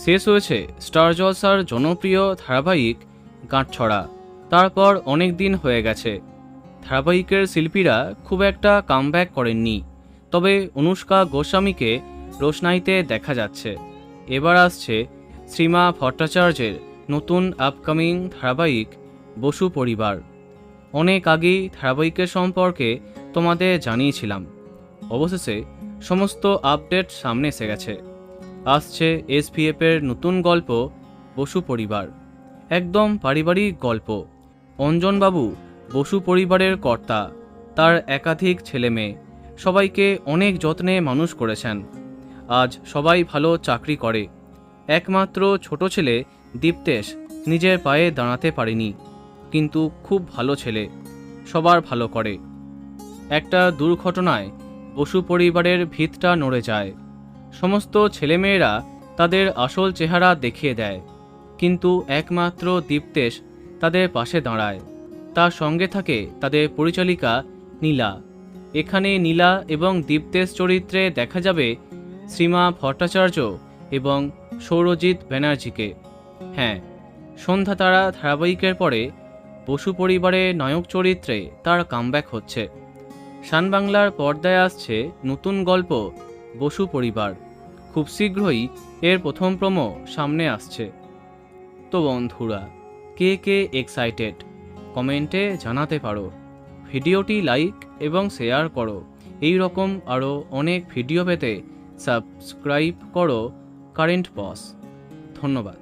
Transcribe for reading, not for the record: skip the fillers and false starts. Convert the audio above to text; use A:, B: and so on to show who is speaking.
A: শেষ হয়েছে স্টার জলসার জনপ্রিয় ধারাবাহিক গাঁটছড়া। তারপর অনেক দিন হয়ে গেছে, ধারাবাহিকের শিল্পীরা খুব একটা কামব্যাক করেননি। তবে অনুষ্কা গোস্বামীকে রোশনাইতে দেখা যাচ্ছে। এবার আসছে শ্রীমা ভট্টাচার্যের নতুন আপকামিং ধারাবাহিক বসু পরিবার। অনেক আগেই ধারাবাহিকের সম্পর্কে তোমাদের জানিয়েছিলাম। অবশেষে সমস্ত আপডেট সামনে এসে গেছে। আসছে এসভিএফের নতুন গল্প বসু পরিবার, একদম পারিবারিক গল্প। অঞ্জনবাবু বসু পরিবারের কর্তা, তার একাধিক ছেলে মেয়ে, সবাইকে অনেক যত্নে মানুষ করেছেন। আজ সবাই ভালো চাকরি করে। একমাত্র ছোট ছেলে দীপ্তেশ নিজের পায়ে দাঁড়াতে পারেনি, কিন্তু খুব ভালো ছেলে, সবার ভালো করে। একটা দুর্ঘটনায় বসু পরিবারের ভিতটা নড়ে যায়। সমস্ত ছেলেমেয়েরা তাদের আসল চেহারা দেখিয়ে দেয়, কিন্তু একমাত্র দীপ্তেশ তাদের পাশে দাঁড়ায়। তার সঙ্গে থাকে তাদের পরিচালিকা নীলা। এখানে নীলা এবং দীপ্তেশ চরিত্রে দেখা যাবে শ্রীমা ভট্টাচার্য এবং সৌরজিৎ ব্যানার্জিকে। হ্যাঁ, সন্ধ্যা তারা ধারাবাহিকের পরে বসু পরিবারের নায়ক চরিত্রে তার কামব্যাক হচ্ছে। শান বাংলার পর্দায় আসছে নতুন গল্প বসু পরিবার। খুব শীঘ্রই এর প্রথম প্রোমো সামনে আসছে। তো বন্ধুরা, কে কে এক্সাইটেড কমেন্টে জানাতে পারো। ভিডিওটি লাইক এবং শেয়ার করো। এই রকম আরও অনেক ভিডিও পেতে সাবস্ক্রাইব করো কারেন্ট বস। ধন্যবাদ।